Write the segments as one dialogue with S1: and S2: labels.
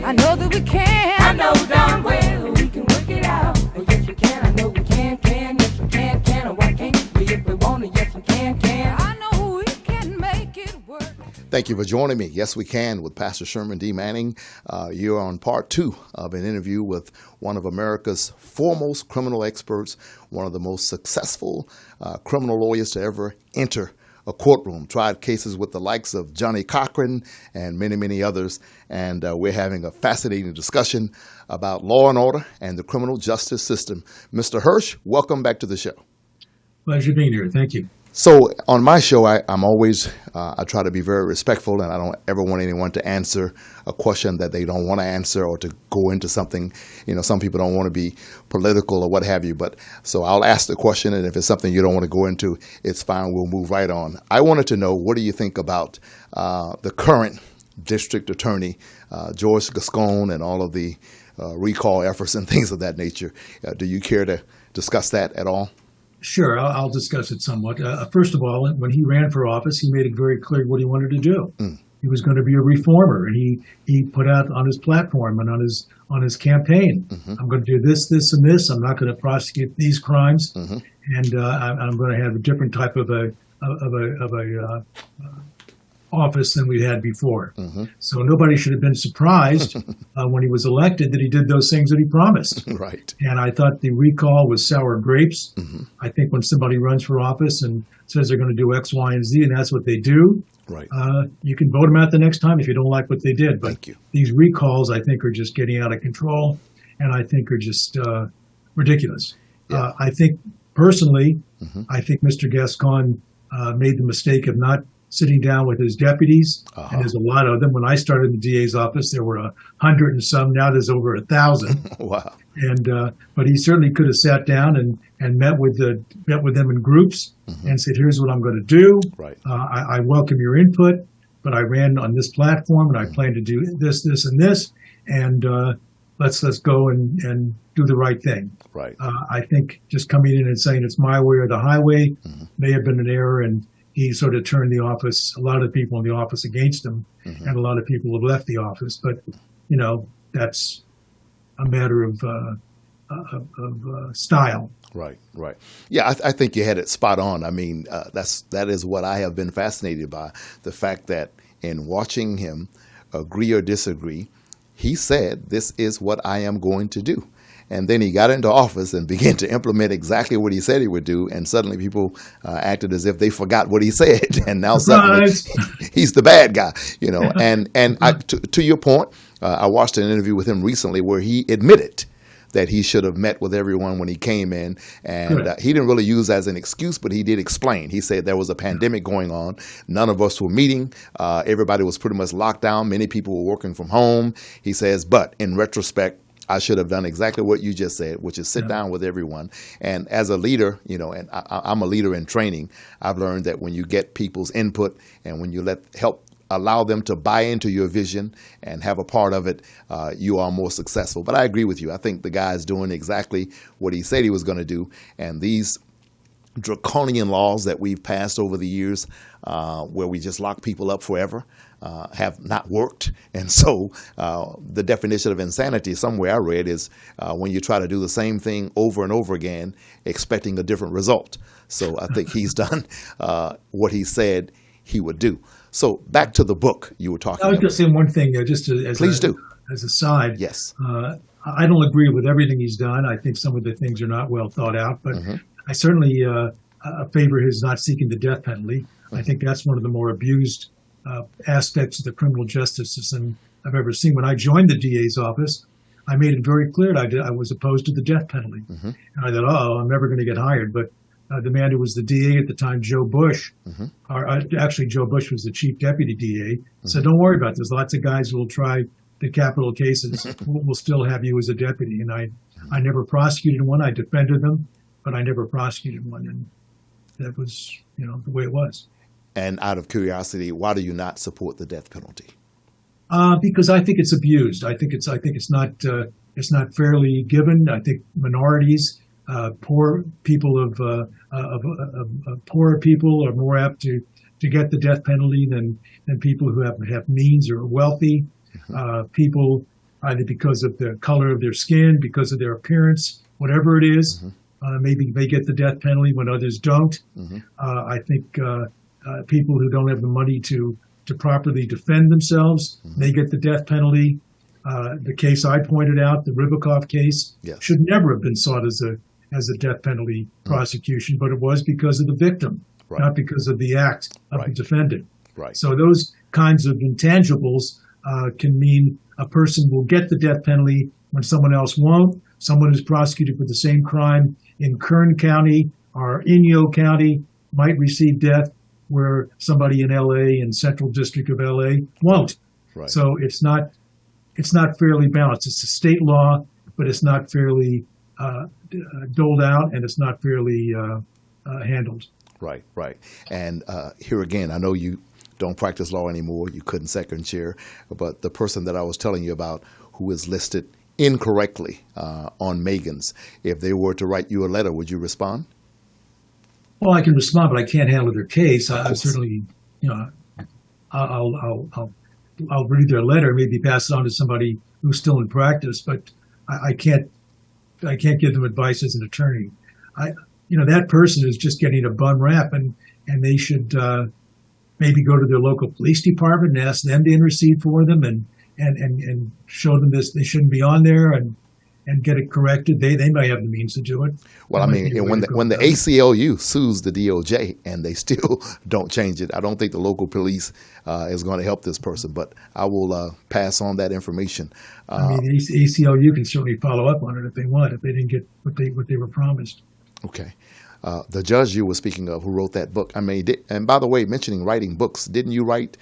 S1: I know that we can.
S2: I know darn well we can work it out. Oh, yes, we can. I know we can. Yes, we can. Oh, why can't we if we want to? Yes, we can.
S1: I know we can make it work.
S3: Thank you for joining me. Yes, we can with Pastor Sherman D.Manning. You're on part 2 of an interview with one of America's foremost criminal experts, one of the most successful criminal lawyers to ever enter a courtroom, tried cases with the likes of Johnny Cochran and many, many others. And we're having a fascinating discussion about law and order and the criminal justice system. Mr. Hirsch, welcome back to the show.
S4: Pleasure being here. Thank you.
S3: So on my show, I'm always, I try to be very respectful, and I don't ever want anyone to answer a question that they don't want to answer or to go into something. You know, some people don't want to be political or what have you. But so I'll ask the question, and if it's something you don't want to go into, it's fine. We'll move right on. I wanted to know, what do you think about the current district attorney, George Gascon, and all of the recall efforts and things of that nature? Do you care to discuss that at all?
S4: Sure, I'll discuss it somewhat. First of all, when he ran for office, he made it very clear what he wanted to do. He was going to be a reformer, and he put out on his platform and on his campaign, I'm going to do this, this, and this. I'm not going to prosecute these crimes, and I'm going to have a different type of a office than we had before. So nobody should have been surprised when he was elected that he did those things that he promised.
S3: Right.
S4: And I thought the recall was sour grapes. I think when somebody runs for office and says they're going to do X, Y, and Z, and that's what they do,
S3: right,
S4: you can vote them out the next time if you don't like what they did. But
S3: Thank you.
S4: These recalls, I think, are just getting out of control, and I think are just ridiculous.
S3: Yeah.
S4: I think, personally, I think Mr. Gascon made the mistake of not sitting down with his deputies, and there's a lot of them. When I started in the DA's office, there were 100 and some. Now there's over 1,000.
S3: Wow.
S4: And but he certainly could have sat down and met with them in groups and said, "Here's what I'm going to do.
S3: Right.
S4: I welcome your input, but I ran on this platform and I plan to do this, this, and this. And let's go and do the right thing."
S3: Right.
S4: I think just coming in and saying it's my way or the highway may have been an error, and he sort of turned the office, a lot of people in the office against him, and a lot of people have left the office. But, you know, that's a matter of style.
S3: Right, right. Yeah, I think you had it spot on. I mean, that is what I have been fascinated by, the fact that in watching him agree or disagree, he said, "This is what I am going to do." And then he got into office and began to implement exactly what he said he would do. And suddenly people acted as if they forgot what he said. And now suddenly he's the bad guy, you know. And to your point, I watched an interview with him recently where he admitted that he should have met with everyone when he came in. And he didn't really use that as an excuse, but he did explain. He said there was a pandemic going on. None of us were meeting. Everybody was pretty much locked down. Many people were working from home. He says, but in retrospect, I should have done exactly what you just said, which is sit down with everyone. And as a leader, you know, and I'm a leader in training, I've learned that when you get people's input and when you allow them to buy into your vision and have a part of it, you are more successful. But I agree with you. I think the guy is doing exactly what he said he was going to do. And these draconian laws that we've passed over the years, where we just lock people up forever, have not worked. And so the definition of insanity, somewhere I read, is when you try to do the same thing over and over again, expecting a different result. So I think he's done what he said he would do. So back to the book you were talking about.
S4: I was going to say one thing,
S3: Please do.
S4: As a side.
S3: Yes.
S4: I don't agree with everything he's done. I think some of the things are not well thought out, but I certainly favor his not seeking the death penalty. I think that's one of the more abused aspects of the criminal justice system I've ever seen. When I joined the DA's office, I made it very clear that I was opposed to the death penalty. And I thought, I'm never going to get hired. But the man who was the DA at the time, Joe Bush, actually Joe Bush was the chief deputy DA, said, "Don't worry about this. Lots of guys who will try the capital cases will still have you as a deputy." And I never prosecuted one. I defended them, but I never prosecuted one. And that was, the way it was.
S3: And out of curiosity, why do you not support the death penalty?
S4: Because I think it's abused. I think it's not fairly given. I think minorities, poor people of poorer people are more apt to get the death penalty than people who have means or are wealthy. People either because of the color of their skin, because of their appearance, whatever it is. Maybe they get the death penalty when others don't. I think people who don't have the money to properly defend themselves, they get the death penalty. The case I pointed out, the Ribikoff case,
S3: Yes.
S4: should never have been sought as a death penalty prosecution, but it was because of the victim,
S3: Right.
S4: not because of the act of the
S3: Right.
S4: defendant.
S3: Right.
S4: So those kinds of intangibles can mean a person will get the death penalty when someone else won't. Someone who's prosecuted for the same crime in Kern County or Inyo County might receive death, where somebody in LA, in Central District of LA, won't.
S3: Right.
S4: So it's not fairly balanced. It's a state law, but it's not fairly doled out, and it's not fairly handled.
S3: Right, right. And here again, I know you don't practice law anymore. You couldn't second chair, but the person that I was telling you about who is listed incorrectly on Megan's, if they were to write you a letter, would you respond?
S4: Well, I can respond, but I can't handle their case. I
S3: course.
S4: certainly, I'll read their letter, maybe pass it on to somebody who's still in practice, but I can't give them advice as an attorney. That person is just getting a bum rap, and they should maybe go to their local police department and ask them to intercede for them and show them this. They shouldn't be on there and get it corrected. They may have the means to do it.
S3: Well, I mean, when the ACLU sues the DOJ and they still don't change it, I don't think the local police is going to help this person. But I will pass on that information.
S4: I mean, the ACLU can certainly follow up on it if they want, if they didn't get what they were promised.
S3: Okay. The judge you were speaking of who wrote that book, I mean, and by the way, mentioning writing books, didn't you write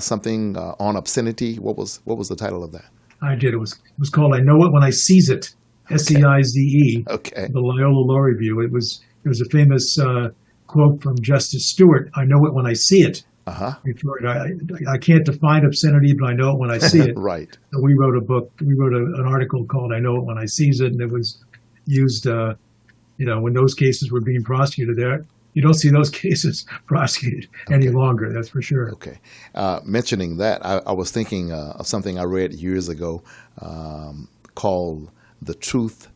S3: something on obscenity? What was the title of that?
S4: I did. It was called "I Know It When I Seize It," SEIZE.
S3: Okay.
S4: The Loyola Law Review. It was a famous quote from Justice Stewart. "I know it when I see it." I can't define obscenity, but I know it when I see it.
S3: Right.
S4: So we wrote a book. We wrote an article called "I Know It When I Seize It," and it was used. When those cases were being prosecuted, there you don't see those cases prosecuted any longer. That's for sure.
S3: Okay. Mentioning that, I was thinking of something I read years ago called "The Truth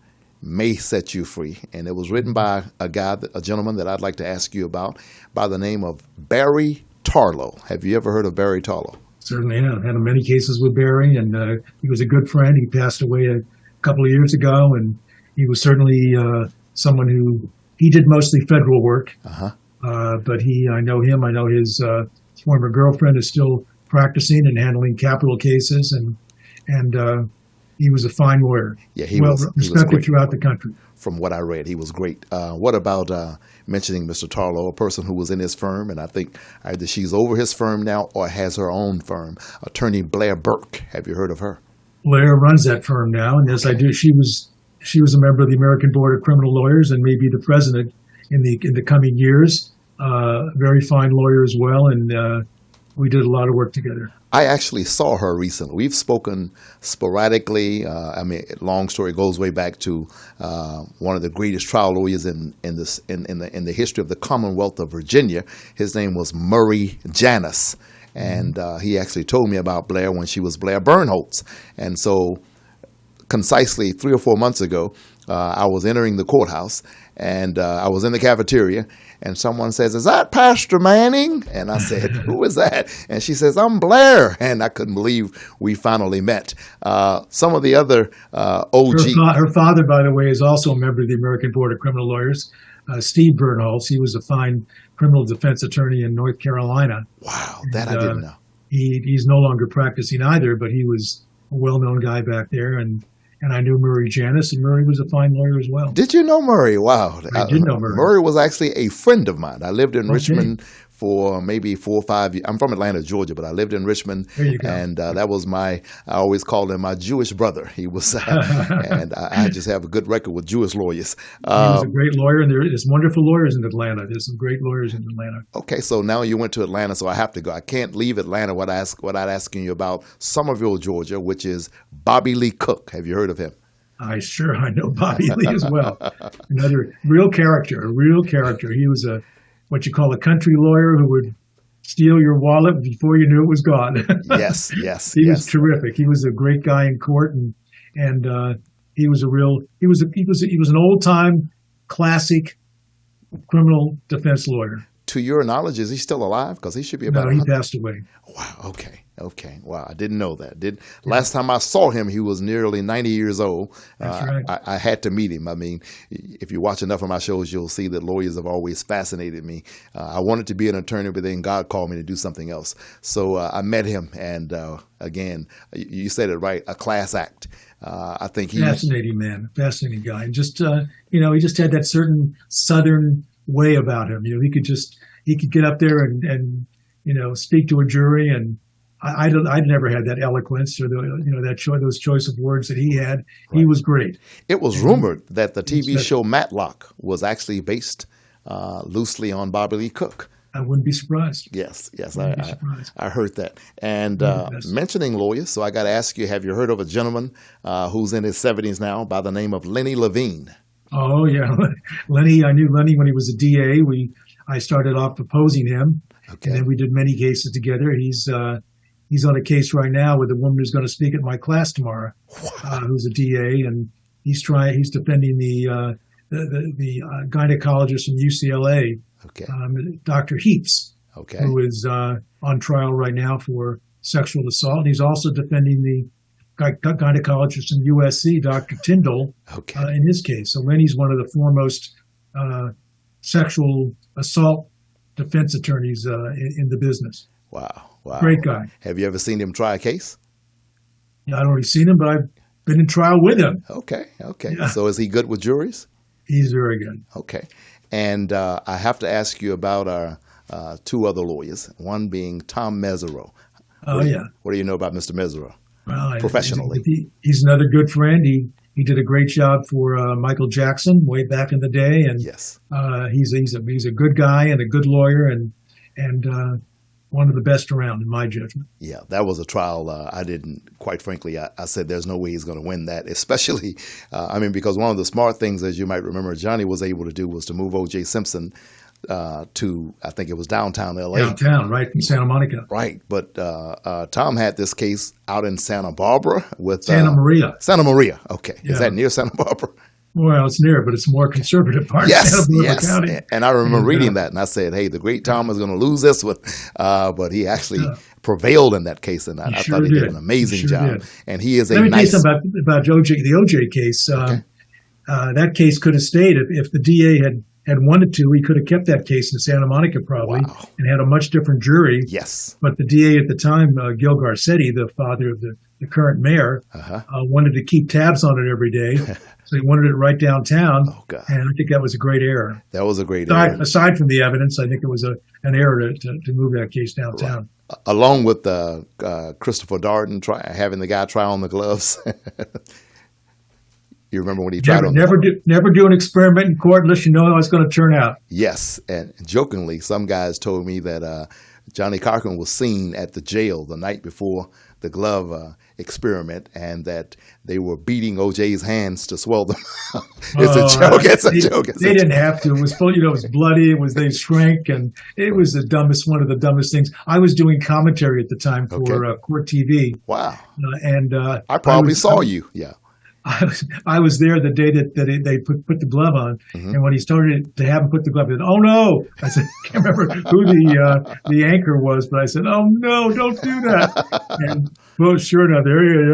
S3: May Set You Free," and it was written by a gentleman that I'd like to ask you about by the name of Barry Tarlow. Have you ever heard of Barry Tarlow?
S4: Certainly, I've had many cases with Barry, and he was a good friend. He passed away a couple of years ago, and he was certainly someone who he did mostly federal work. But I know him. I know his former girlfriend is still practicing and handling capital cases, and he was a fine lawyer.
S3: Yeah, he
S4: well
S3: was
S4: respected
S3: great.
S4: throughout the country.
S3: From what I read, he was great. What about mentioning Mr. Tarlow, a person who was in his firm, and I think either she's over his firm now or has her own firm, Attorney Blair Burke. Have you heard of her?
S4: Blair runs that firm now, and yes, I do. She was a member of the American Board of Criminal Lawyers and may be the president in the coming years. Very fine lawyer as well, and we did a lot of work together.
S3: I actually saw her recently. We've spoken sporadically. Long story goes way back to one of the greatest trial lawyers in the history of the Commonwealth of Virginia. His name was Murray Janus, and he actually told me about Blair when she was Blair Bernholtz. And so, concisely 3 or 4 months ago, I was entering the courthouse, and I was in the cafeteria, and someone says, "Is that Pastor Manning?" And I said, "Who is that?" And she says, "I'm Blair." And I couldn't believe we finally met. Some of the other OG...
S4: Her father, by the way, is also a member of the American Board of Criminal Lawyers, Steve Bernholtz. He was a fine criminal defense attorney in North Carolina.
S3: Wow, that I didn't know.
S4: He's no longer practicing either, but he was a well-known guy back there, and I knew Murray Janus, and Murray was a fine lawyer as well.
S3: Did you know Murray? Wow.
S4: I did know Murray.
S3: Murray was actually a friend of mine. I lived in Richmond for maybe 4 or 5 years. I'm from Atlanta, Georgia, but I lived in Richmond.
S4: There you go.
S3: And that was I always called him my Jewish brother. He was, and I just have a good record with Jewish lawyers.
S4: He was a great lawyer, and there's wonderful lawyers in Atlanta. There's some great lawyers in Atlanta.
S3: Okay, so now you went to Atlanta, so I have to go. I can't leave Atlanta without asking you about Somerville, Georgia, which is Bobby Lee Cook. Have you heard of him?
S4: I know Bobby Lee as well. Another real character, He was what you call a country lawyer who would steal your wallet before you knew it was gone.
S3: Yes, yes,
S4: He was
S3: yes.
S4: terrific. He was a great guy in court, and he was an old time classic criminal defense lawyer.
S3: To your knowledge, is he still alive? Because he should be about
S4: No, he
S3: 100.
S4: passed away.
S3: Wow. Okay. Okay. Wow. I didn't know that. Last time I saw him, he was nearly 90 years old.
S4: That's right.
S3: I had to meet him. I mean, if you watch enough of my shows, you'll see that lawyers have always fascinated me. I wanted to be an attorney, but then God called me to do something else. So I met him, and again, you said it right, a class act. I think he
S4: Fascinating man, fascinating guy, and just he just had that certain Southern way about him. He could get up there and speak to a jury, and I'd never had that eloquence or those choice of words that he had. He was great.
S3: It was rumored that the TV show Matlock was actually based loosely on Bobby Lee Cook.
S4: I wouldn't be surprised.
S3: Yes,
S4: Wouldn't be surprised.
S3: I heard that. And
S4: Yes.
S3: mentioning lawyers, so I got to ask you, have you heard of a gentleman who's in his 70s now by the name of Lenny Levine?
S4: Oh yeah, Lenny. I knew Lenny when he was a DA. I started off opposing him,
S3: Okay.
S4: and then we did many cases together. He's on a case right now with a woman who's going to speak at my class tomorrow, who's a DA, and he's defending the gynecologist from UCLA,
S3: Okay.
S4: Dr. Heaps,
S3: Okay.
S4: who is on trial right now for sexual assault. And he's also defending the gynecologist from USC, Dr. Tyndall,
S3: Okay.
S4: in his case. So Lenny's one of the foremost sexual assault defense attorneys in the business.
S3: Wow. Wow.
S4: Great guy.
S3: Have you ever seen him try a case?
S4: I don't really seen him, but I've been in trial with him.
S3: Okay. Okay.
S4: Yeah.
S3: So is he good with juries?
S4: He's very good.
S3: Okay. And I have to ask you about our two other lawyers, one being Tom Mesereau.
S4: Oh, yeah.
S3: What do you know about Mr. Mesereau?
S4: Well,
S3: Professionally.
S4: he's another good friend. He did a great job for Michael Jackson way back in the day, and
S3: Yes.
S4: he's a good guy and a good lawyer, and one of the best around in my judgment.
S3: Yeah, that was a trial. I didn't, quite frankly, I said there's no way he's going to win that, especially, because one of the smart things, as you might remember, Johnny was able to do was to move O.J. Simpson to, I think it was downtown L.A.
S4: Downtown, right in Santa Monica.
S3: Right, but Tom had this case out in Santa Barbara with
S4: Santa Maria.
S3: Santa Maria, okay.
S4: Yeah.
S3: Is that near Santa Barbara?
S4: Well, it's near, but it's a more conservative part
S3: Yes,
S4: of Santa Barbara
S3: yes.
S4: County.
S3: And I remember reading that, and I said, hey, the great Tom is going to lose this one. But he actually prevailed in that case, and I
S4: sure
S3: thought he did
S4: did.
S3: an amazing
S4: He sure
S3: job.
S4: did.
S3: And he is a
S4: Let me tell you
S3: nice...
S4: something about the OJ case.
S3: Okay.
S4: That case could have stayed if the DA had wanted to. He could have kept that case in Santa Monica probably
S3: Wow.
S4: and had a much different jury.
S3: Yes.
S4: But the DA at the time, Gil Garcetti, the father of the current mayor, wanted to keep tabs on it every day. So he wanted it right downtown.
S3: Oh, God.
S4: And I think that was a great error.
S3: That was a great error.
S4: Aside from the evidence, I think it was an error to move that case downtown.
S3: Along with Christopher Darden having the guy try on the gloves. You remember when he tried on
S4: Never do an experiment in court unless you know how it's going to turn out.
S3: Yes, and jokingly, some guys told me that Johnny Cochran was seen at the jail the night before the glove experiment, and that they were beating OJ's hands to swell them. It's a joke. It's a joke.
S4: They didn't have to. It was full. It was bloody. They shrank, and it was one of the dumbest things. I was doing commentary at the time for Court TV.
S3: Wow.
S4: And
S3: I probably saw you. Yeah.
S4: I was there the day that they put the glove on, and when he started to have him put the glove in, oh no! I said, I can't remember who the anchor was, but I said, oh no, don't do that. And well, sure enough, there he is.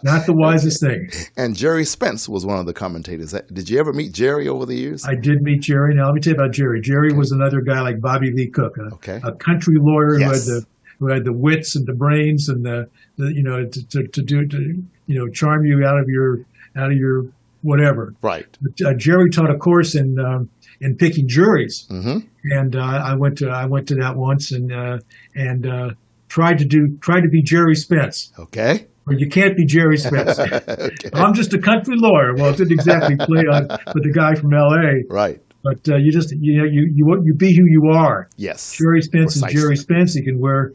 S4: Not the wisest thing.
S3: And Jerry Spence was one of the commentators. Did you ever meet Jerry over the years?
S4: I did meet Jerry. Now let me tell you about Jerry. Jerry was another guy like Bobby Lee Cook, a country lawyer who had the wits and the brains and the charm you out of your whatever.
S3: Right.
S4: But, Jerry taught a course in picking juries, and I went to that once and tried to be Jerry Spence.
S3: Okay.
S4: Well, you can't be Jerry Spence.
S3: Okay.
S4: I'm just a country lawyer. Well, it didn't exactly play on with the guy from L.A.
S3: Right.
S4: But you be who you are.
S3: Yes.
S4: Jerry Spence
S3: Precisely.
S4: is Jerry Spence. He can wear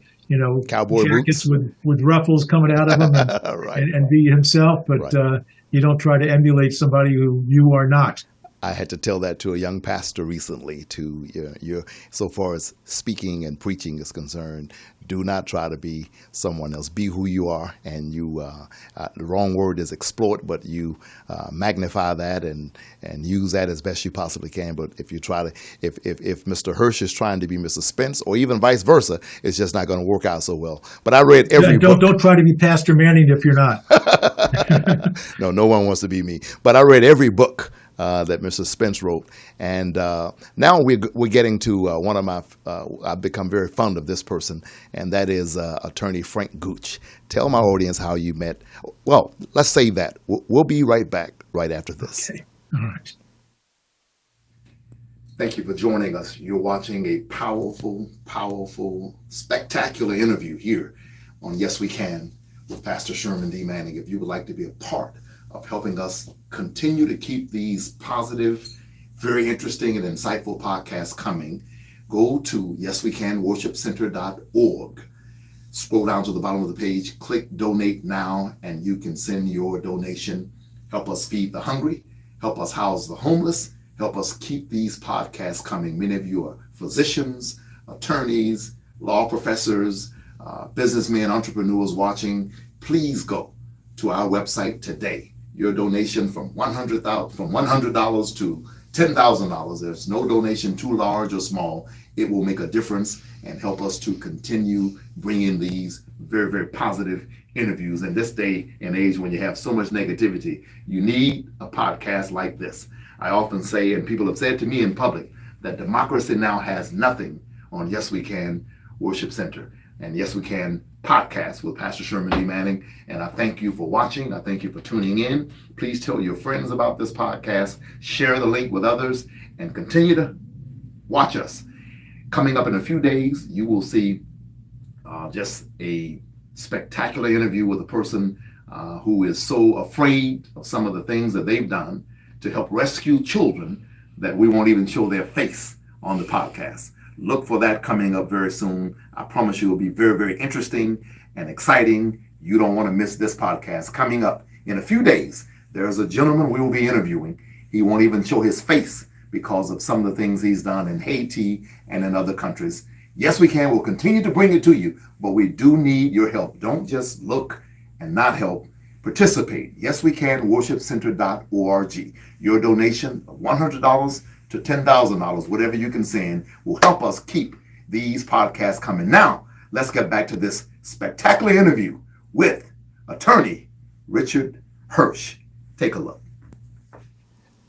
S3: cowboy
S4: jackets
S3: boots
S4: with ruffles coming out of them and be himself. But you don't try to emulate somebody who you are not.
S3: I had to tell that to a young pastor recently. So far as speaking and preaching is concerned, do not try to be someone else. Be who you are, and the wrong word is exploit, but you magnify that and use that as best you possibly can. But if you try to, if Mr. Hirsch is trying to be Mr. Spence, or even vice versa, it's just not going to work out so well. But I read every book.
S4: Don't try to be Pastor Manning if you're not.
S3: No one wants to be me. But I read every book that Mr. Spence wrote, and now we're getting to one of my. I've become very fond of this person, and that is Attorney Frank Gooch. Tell my audience how you met. Well, let's save that. We'll be right back right after this.
S4: Okay. All right.
S3: Thank you for joining us. You're watching a powerful, spectacular interview here on Yes We Can with Pastor Sherman D.Manning. If you would like to be a part of helping us continue to keep these positive, very interesting and insightful podcasts coming, go to yeswecanworshipcenter.org. Scroll down to the bottom of the page, click Donate Now, and you can send your donation. Help us feed the hungry, help us house the homeless, help us keep these podcasts coming. Many of you are physicians, attorneys, law professors, businessmen, entrepreneurs watching. Please go to our website today. Your donation from $100 to $10,000. There's no donation too large or small. It will make a difference and help us to continue bringing these very, very positive interviews. In this day and age, when you have so much negativity, you need a podcast like this. I often say, and people have said to me in public, that democracy now has nothing on Yes We Can Worship Center and Yes We Can podcast with Pastor Sherman D.Manning. And I thank you for watching. I thank you for tuning in. Please tell your friends about this podcast, share the link with others, and continue to watch us. Coming up in a few days, you will see just a spectacular interview with a person who is so afraid of some of the things that they've done to help rescue children that we won't even show their face on the podcast. Look for that coming up very soon. I promise you it will be very, very interesting and exciting. You don't want to miss this podcast. Coming up in a few days, there's a gentleman we will be interviewing. He won't even show his face because of some of the things he's done in Haiti and in other countries. Yes, we can. We'll continue to bring it to you, but we do need your help. Don't just look and not help. Participate. Yes, we can. worshipcenter.org. Your donation of $100 to $10,000, whatever you can send, will help us keep these podcasts coming. Now, let's get back to this spectacular interview with attorney Richard Hirsch. Take a look.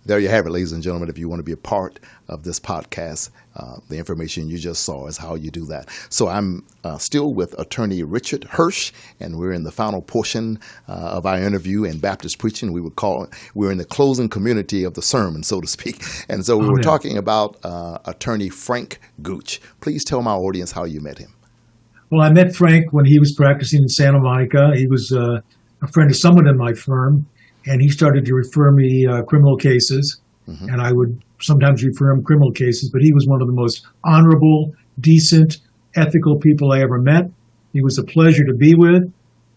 S3: There you have it, ladies and gentlemen. If you want to be a part of this podcast, the information you just saw is how you do that. So I'm still with attorney Richard Hirsch, and we're in the final portion of our interview in Baptist preaching. We're in the closing community of the sermon, so to speak. And so we were talking about attorney Frank Gooch. Please tell my audience how you met him.
S4: Well, I met Frank when he was practicing in Santa Monica. He was a friend of someone in my firm. And he started to refer me criminal cases, and I would sometimes refer him criminal cases, but he was one of the most honorable, decent, ethical people I ever met. He was a pleasure to be with,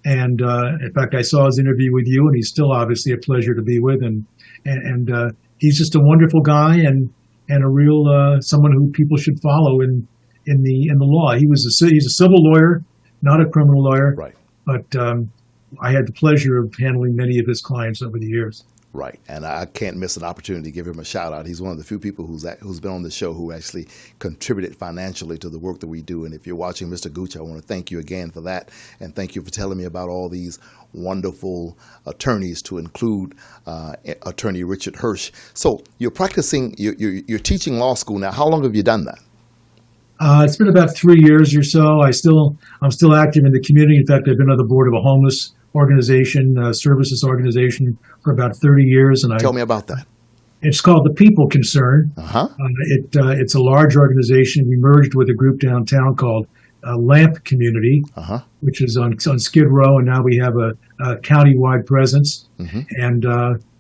S4: and in fact, I saw his interview with you, and he's still obviously a pleasure to be with, and he's just a wonderful guy and a real someone who people should follow in the law. He's a civil lawyer, not a criminal lawyer, right? But I had the pleasure of handling many of his clients over the years.
S3: Right, and I can't miss an opportunity to give him a shout out. He's one of the few people who's been on the show who actually contributed financially to the work that we do. And if you're watching, Mr. Gooch, I want to thank you again for that, and thank you for telling me about all these wonderful attorneys, to include attorney Richard Hirsch. So you're practicing, you're teaching law school now. How long have you done that?
S4: It's been about 3 years or so. I'm still active in the community. In fact, I've been on the board of a homeless organization, services organization, for about 30 years. And
S3: tell me about that.
S4: It's called the People Concern. It's a large organization. We merged with a group downtown called Lamp Community, which is on Skid Row, and now we have a county-wide presence, and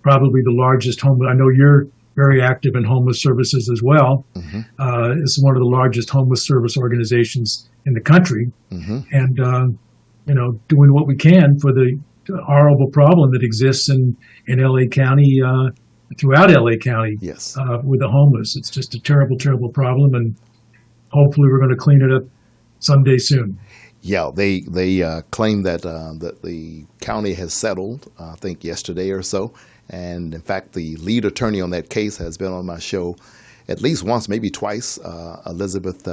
S4: probably the largest homeless. I know you're very active in homeless services as well. It's one of the largest homeless service organizations in the country, and doing what we can for the horrible problem that exists in LA County throughout LA County
S3: Yes.
S4: with the homeless. It's just a terrible, terrible problem, and hopefully we're going to clean it up someday soon.
S3: Yeah, they claim that that the county has settled, I think yesterday or so, and in fact, the lead attorney on that case has been on my show at least once, maybe twice. Elizabeth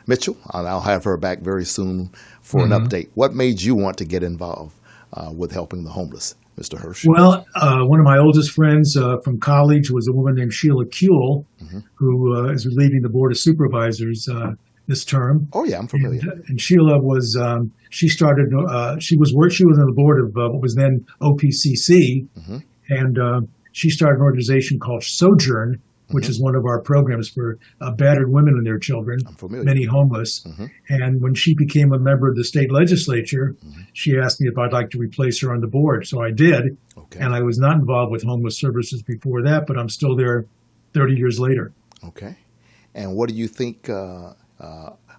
S3: Mitchell, and I'll have her back very soon for an update. What made you want to get involved with helping the homeless, Mr. Hirsch?
S4: Well, one of my oldest friends from college was a woman named Sheila Kuehl, who is leaving the Board of Supervisors this term.
S3: Oh yeah, I'm familiar.
S4: And Sheila was she started she was on the board of what was then OPCC, and she started an organization called Sojourn, which is one of our programs for battered women and their children,
S3: I'm familiar.
S4: many homeless. And when she became a member of the state legislature, she asked me if I'd like to replace her on the board. So I did.
S3: Okay.
S4: And I was not involved with homeless services before that, but I'm still there 30 years later.
S3: Okay. And what do you think?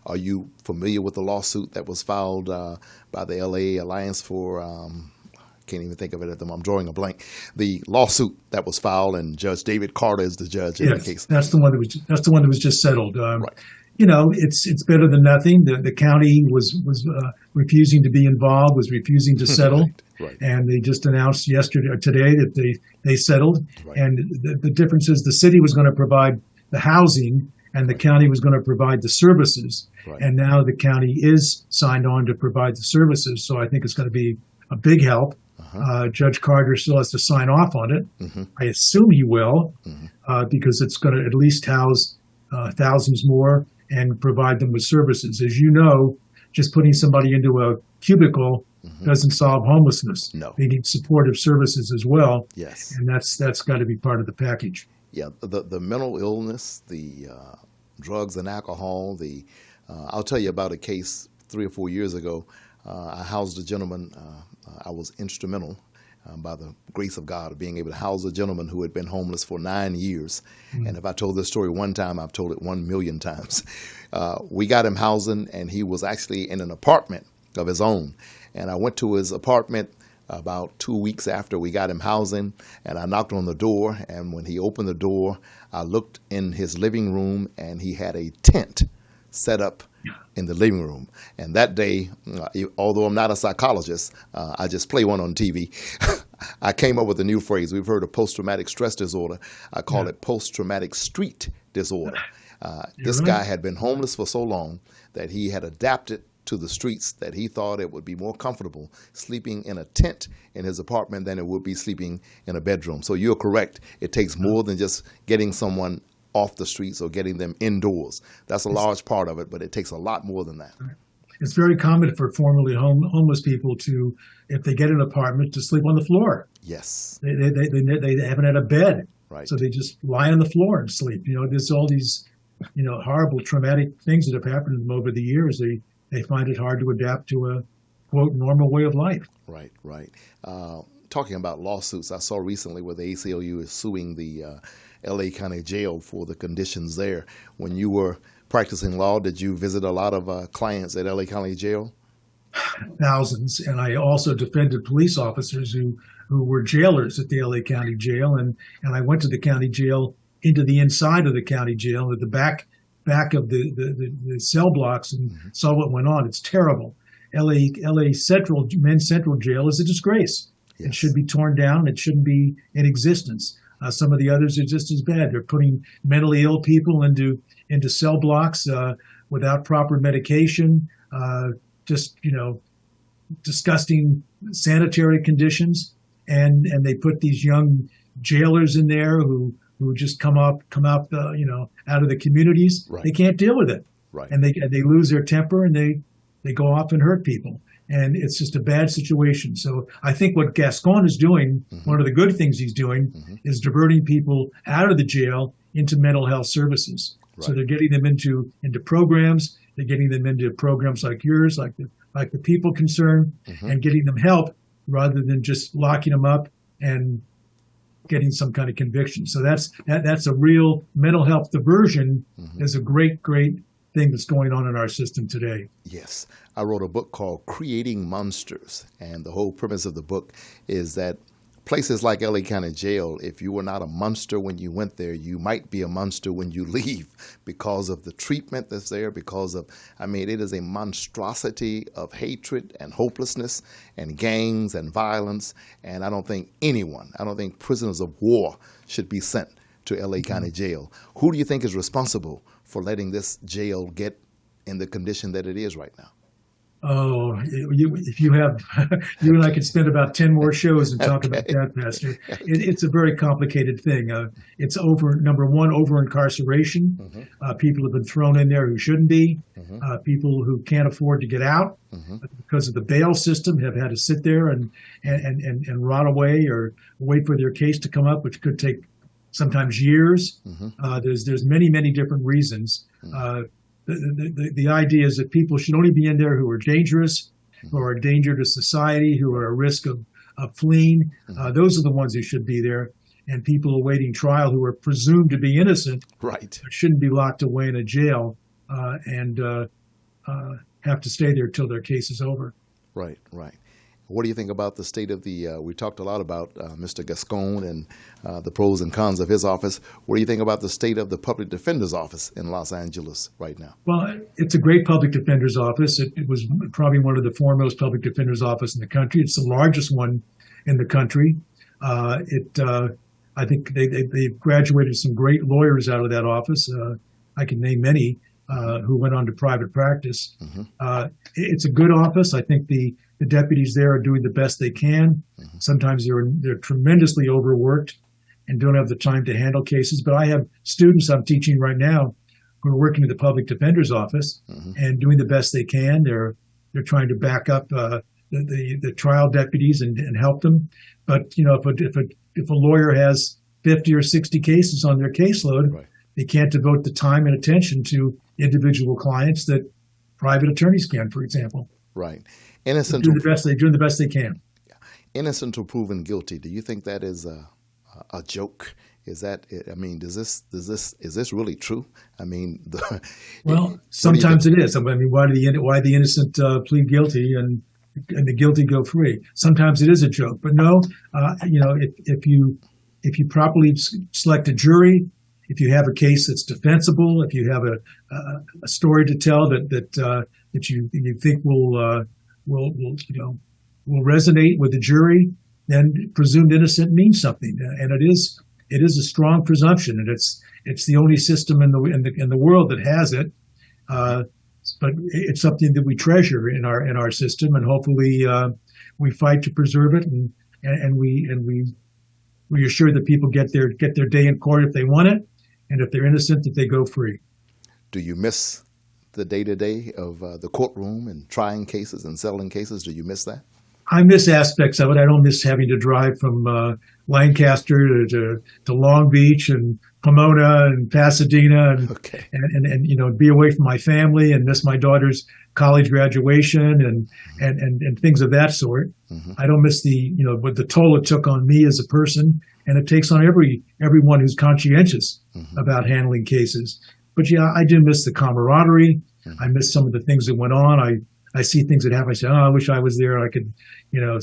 S3: Are you familiar with the lawsuit that was filed by the LA Alliance for? Can't even think of it at the moment. I'm drawing a blank. The lawsuit that was filed, and Judge David Carter is the judge in the case.
S4: That's the one that was just settled.
S3: Right.
S4: You know, it's better than nothing. The county was refusing to be involved, was refusing to settle,
S3: Right.
S4: and they just announced yesterday or today that they settled.
S3: Right.
S4: And the difference is the city was going to provide the housing, and the county was going to provide the services.
S3: Right.
S4: And now the county is signed on to provide the services, so I think it's going to be a big help. Judge Carter still has to sign off on it. I assume he will, because it's going to at least house thousands more and provide them with services. As you know, just putting somebody into a cubicle doesn't solve homelessness.
S3: No.
S4: They need supportive services as well.
S3: Yes.
S4: And that's got to be part of the package.
S3: Yeah, the mental illness, the drugs and alcohol. I'll tell you about a case 3 or 4 years ago. I housed a gentleman. I was instrumental, by the grace of God, of being able to house a gentleman who had been homeless for 9 years. And if I told this story one time, I've told it 1,000,000 times. We got him housing, and he was actually in an apartment of his own. And I went to his apartment about 2 weeks after we got him housing, and I knocked on the door. And when he opened the door, I looked in his living room, and he had a tent set up in the living room. And that day, although I'm not a psychologist, I just play one on TV. I came up with a new phrase. We've heard of post-traumatic stress disorder. I call it post-traumatic street disorder. This guy had been homeless for so long that he had adapted to the streets, that he thought it would be more comfortable sleeping in a tent in his apartment than it would be sleeping in a bedroom. So you're correct. It takes more than just getting someone off the streets or getting them indoors. That's a large part of it, but it takes a lot more than that.
S4: It's very common for formerly homeless people to, if they get an apartment, to sleep on the floor.
S3: Yes.
S4: They haven't had a bed,
S3: Right.
S4: so they just lie on the floor and sleep. You know, there's all these, horrible traumatic things that have happened to them over the years. They find it hard to adapt to a quote normal way of life.
S3: Right, right. Talking about lawsuits, I saw recently where the ACLU is suing the LA County Jail for the conditions there. When you were practicing law, did you visit a lot of clients at LA County Jail?
S4: Thousands, and I also defended police officers who were jailers at the LA County Jail, and I went to the county jail, into the inside of the county jail, at the back of the cell blocks, and saw what went on. It's terrible. LA Central, Men's Central Jail is a disgrace.
S3: Yes.
S4: It should be torn down. It shouldn't be in existence. Some of the others are just as bad. They're putting mentally ill people into cell blocks without proper medication, disgusting sanitary conditions, and they put these young jailers in there who just come out out of the communities.
S3: Right.
S4: They can't deal with it,
S3: Right.
S4: and they lose their temper, and they go off and hurt people. And it's just a bad situation. So I think what Gascon is doing, one of the good things he's doing, is diverting people out of the jail into mental health services.
S3: Right.
S4: So they're getting them into programs. They're getting them into programs like yours, like the People Concern, and getting them help rather than just locking them up and getting some kind of conviction. So that's a real mental health diversion. Is a great thing that's going on in our system today.
S3: Yes. I wrote a book called Creating Monsters, and the whole premise of the book is that places like LA County Jail, if you were not a monster when you went there, you might be a monster when you leave because of the treatment that's there, because of, I mean, it is a monstrosity of hatred and hopelessness and gangs and violence. And I don't think prisoners of war should be sent to LA County Jail. Who do you think is responsible for letting this jail get in the condition that it is right now?
S4: Oh, if you have, you and I could spend about 10 more shows and talk about that, Pastor. It's a very complicated thing. It's number one, over incarceration. People have been thrown in there who shouldn't be. People who can't afford to get out because of the bail system have had to sit there and rot away or wait for their case to come up, which could take sometimes years. There's many different reasons. The idea is that people should only be in there who are dangerous, who are a danger to society, who are at risk of fleeing. Those are the ones who should be there. And people awaiting trial who are presumed to be innocent shouldn't be locked away in a jail and have to stay there till their case is over. Right.
S3: What do you think about the state of we talked a lot about Mr. Gascon and the pros and cons of his office. What do you think about the state of the public defender's office in Los Angeles right now?
S4: Well, it's a great public defender's office. It was probably one of the foremost public defender's office in the country. It's the largest one in the country. I think they've graduated some great lawyers out of that office. I can name many who went on to private practice. It's a good office. I think the deputies there are doing the best they can. Sometimes they're tremendously overworked and don't have the time to handle cases. But I have students I'm teaching right now who are working at the public defender's office and doing the best they can. They're trying to back up the trial deputies and help them. But you know, if a lawyer has 50 or 60 cases on their caseload, they can't devote the time and attention to individual clients that private attorneys can, for example.
S3: Right. Innocent.
S4: They're doing the best they can.
S3: Innocent until proven guilty. Do you think that is a joke? Is that? I mean, is this really true? I mean,
S4: well, sometimes it is. I mean, why the innocent plead guilty and the guilty go free? Sometimes it is a joke, but no. You know, if you properly select a jury, if you have a case that's defensible, if you have a story to tell that you think will resonate with the jury, then presumed innocent means something, and it is a strong presumption, and it's the only system in the world that has it. But it's something that we treasure in our system, and hopefully we fight to preserve it, and we assure that people get their day in court if they want it, and if they're innocent, that they go free.
S3: Do you miss the day-to-day of the courtroom and trying cases and settling cases? Do you miss that?
S4: I miss aspects of it. I don't miss having to drive from Lancaster to Long Beach and Pomona and Pasadena and you know, be away from my family and miss my daughter's college graduation and things of that sort. I don't miss what the toll it took on me as a person, and it takes on everyone who's conscientious about handling cases. But yeah, I do miss the camaraderie. I miss some of the things that went on. I see things that happen. I say, oh, I wish I was there. I could,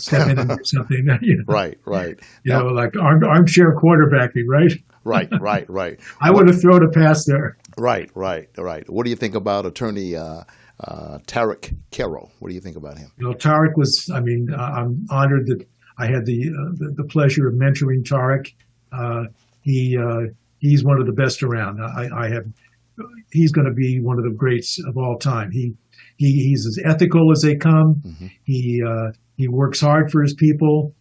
S4: step in and do something.
S3: Right.
S4: Like armchair quarterbacking, right?
S3: Right.
S4: I would have thrown a pass there.
S3: Right. What do you think about Attorney Tarek Carroll? What do you think about him?
S4: Tarek was. I mean, I'm honored that I had the pleasure of mentoring Tarek. He's one of the best around. He's going to be one of the greats of all time. He's as ethical as they come. He works hard for his people.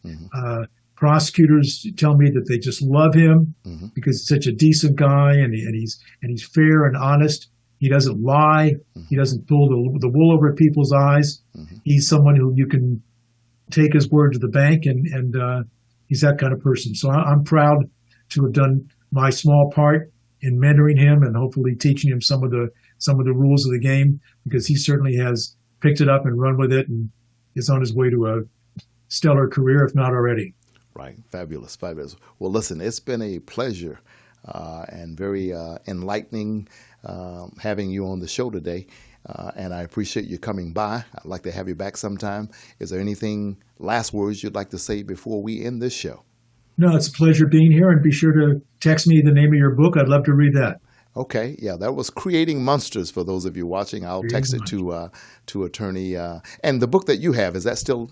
S4: Prosecutors tell me that they just love him because he's such a decent guy, and he's fair and honest. He doesn't lie. He doesn't pull the wool over people's eyes. He's someone who you can take his word to the bank, and he's that kind of person. So I'm proud to have done my small part in mentoring him and hopefully teaching him some of the rules of the game, because he certainly has picked it up and run with it and is on his way to a stellar career, if not already.
S3: Right. Fabulous. Well, listen, it's been a pleasure and very enlightening having you on the show today. And I appreciate you coming by. I'd like to have you back sometime. Is there anything, last words you'd like to say before we end this show?
S4: No, it's a pleasure being here, and be sure to text me the name of your book. I'd love to read that.
S3: Okay, yeah, that was Creating Monsters for those of you watching. I'll text it to attorney. And the book that you have, is that still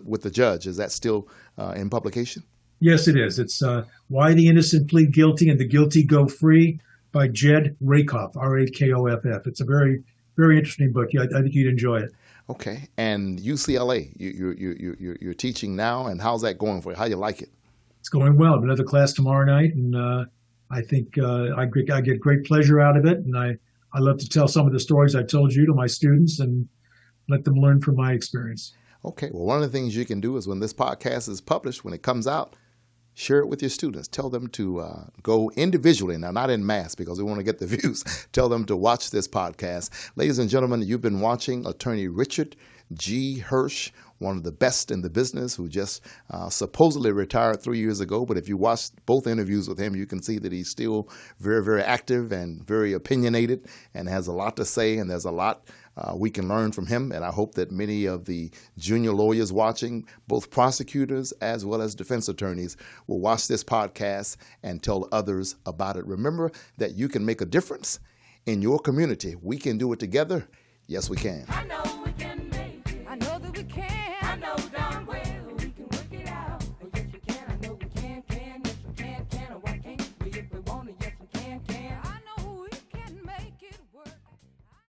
S3: with the judge? Is that still in publication?
S4: Yes, it is. It's Why the Innocent Plead Guilty and the Guilty Go Free by Jed Rakoff, Rakoff. It's a very, very interesting book. I think you'd enjoy it.
S3: Okay, and UCLA, you're teaching now, and how's that going for you? How you like it?
S4: It's going well. Another class tomorrow night, and I think I get great pleasure out of it. And I love to tell some of the stories I told you to my students and let them learn from my experience.
S3: Okay, well, one of the things you can do is when this podcast is published, when it comes out, share it with your students. Tell them to go individually, now not in mass because we want to get the views. Tell them to watch this podcast. Ladies and gentlemen, you've been watching Attorney Richard G. Hirsch, one of the best in the business, who just supposedly retired 3 years ago. But if you watch both interviews with him, you can see that he's still very, very active and very opinionated and has a lot to say. And there's a lot we can learn from him. And I hope that many of the junior lawyers watching, both prosecutors as well as defense attorneys, will watch this podcast and tell others about it. Remember that you can make a difference in your community. We can do it together. Yes, we can.